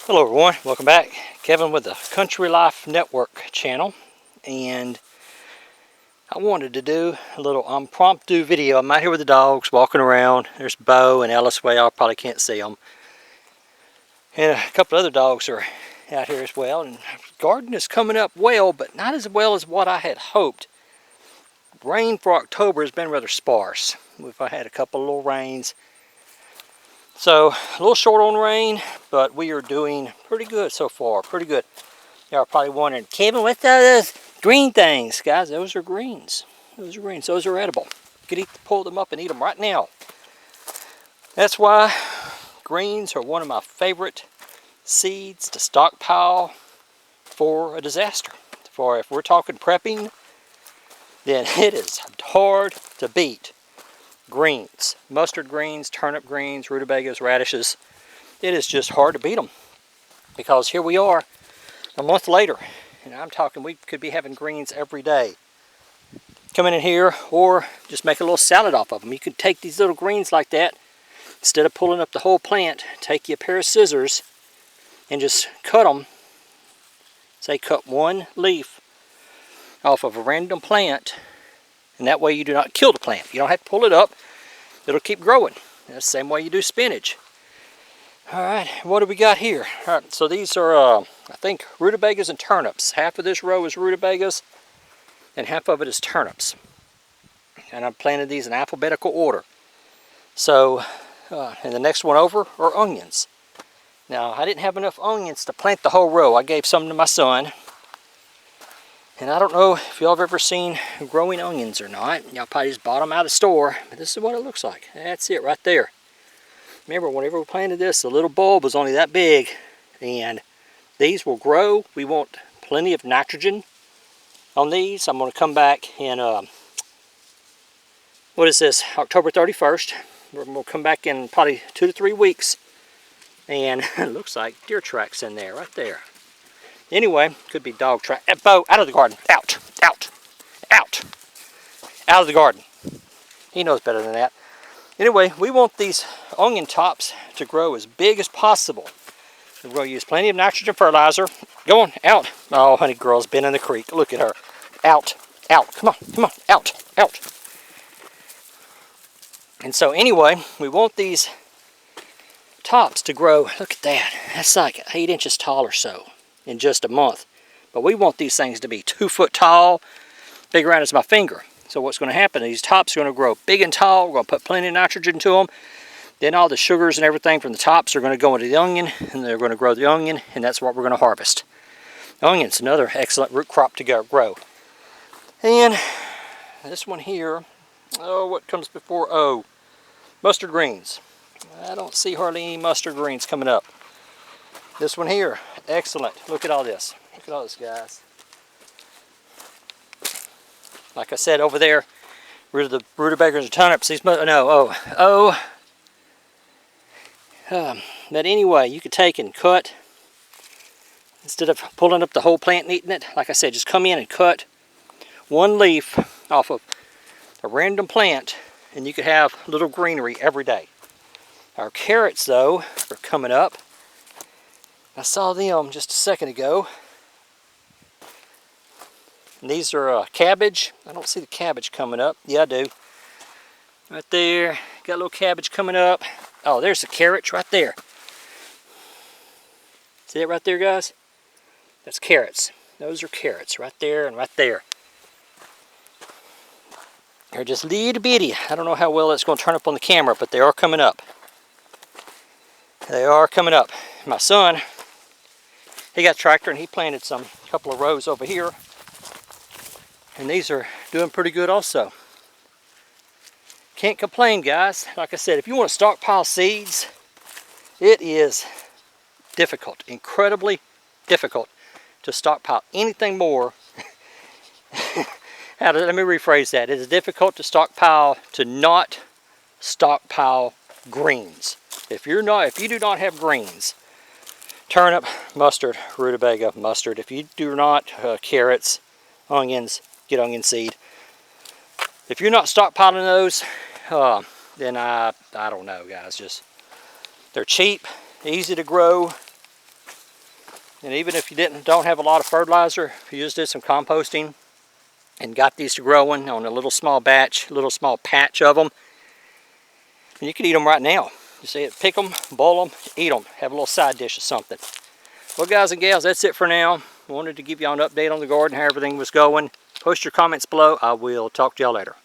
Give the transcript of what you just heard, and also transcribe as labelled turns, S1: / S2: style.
S1: Hello everyone, welcome back. Kevin with the Country Life Network channel, and I wanted to do a little impromptu video. I'm out here with the dogs walking around. There's Bo and Ellis way, y'all probably can't see them. And a couple other dogs are out here as well, and the garden is coming up well, but not as well as what I had hoped. Rain for October has been rather sparse. We've had a couple little rains. So, a little short on rain, but we are doing pretty good so far, pretty good. Y'all are probably wondering, Kevin, what's those green things? Guys, those are greens. Those are greens, those are edible. You could pull them up and eat them right now. That's why greens are one of my favorite seeds to stockpile for a disaster. For if we're talking prepping, then it is hard to beat greens, mustard greens, turnip greens, rutabagas, radishes. It is just hard to beat them because here we are a month later, and I'm talking we could be having greens every day. Coming in here, or just make a little salad off of them. You could take these little greens like that, instead of pulling up the whole plant, take you a pair of scissors and just cut them. Say cut one leaf off of a random plant, and that way you do not kill the plant. You don't have to pull it up. It'll keep growing. That's the same way you do spinach. Alright, what do we got here? Alright, so these are, I think, rutabagas and turnips. Half of this row is rutabagas, and half of it is turnips. And I'm planting these in alphabetical order. So, and the next one over are onions. Now, I didn't have enough onions to plant the whole row. I gave some to my son. And I don't know if y'all have ever seen growing onions or not. Y'all probably just bought them out of the store, but this is what it looks like. That's it right there. Remember, whenever we planted this, the little bulb was only that big, and these will grow. We want plenty of nitrogen on these. I'm going to come back in, what is this, October 31st. We're going to come back in probably 2 to 3 weeks, and it looks like deer tracks in there, right there. Anyway, could be dog track. Bo, out of the garden. Out, out, out. Out of the garden. He knows better than that. Anyway, we want these onion tops to grow as big as possible. We're going to use plenty of nitrogen fertilizer. Go on, out. Oh, honey girl's been in the creek. Look at her. Out, out. Come on, come on, out, out. And so anyway, we want these tops to grow. Look at that. That's like 8 inches tall or so in just a month. But we want these things to be 2 foot tall, big around as my finger. So what's going to happen, these tops are going to grow big and tall. We're going to put plenty of nitrogen to them. Then all the sugars and everything from the tops are going to go into the onion, and they're going to grow the onion, and that's what we're going to harvest. Onion's another excellent root crop to grow. And this one here, oh, what comes before O? Mustard greens. I don't see hardly any mustard greens coming up. This one here, excellent. Look at all this. Look at all this, guys. Like I said over there, rutabagas and turnips. These, but anyway, you could take and cut, instead of pulling up the whole plant and eating it. Like I said, just come in and cut one leaf off of a random plant, and you could have little greenery every day. Our carrots, though, are coming up. I saw them just a second ago. And these are cabbage. I don't see the cabbage coming up. Yeah, I do. Right there. Got a little cabbage coming up. Oh, there's the carrots right there. See it right there, guys? That's carrots. Those are carrots right there and right there. They're just little bitty. I don't know how well it's going to turn up on the camera, but they are coming up. They are coming up. My son, he got a tractor and he planted a couple of rows over here. And these are doing pretty good also. Can't complain, guys. Like I said, if you want to stockpile seeds, it is difficult, incredibly difficult to stockpile anything more. Let me rephrase that. It is difficult to stockpile, to not stockpile greens. If you do not have greens, turnip, mustard, rutabaga, mustard. If you do not, carrots, onions, get onion seed. If you're not stockpiling those, then I don't know, guys. Just, they're cheap, easy to grow, And even if you don't have a lot of fertilizer, if you just did some composting and got these to growing on a little small batch, a little small patch of them, you could eat them right now. You see it, pick them, boil them, eat them, have a little side dish or something. Well, guys and gals, that's it for now. I wanted to give you an update on the garden, how everything was going. Post your comments below. I will talk to y'all later.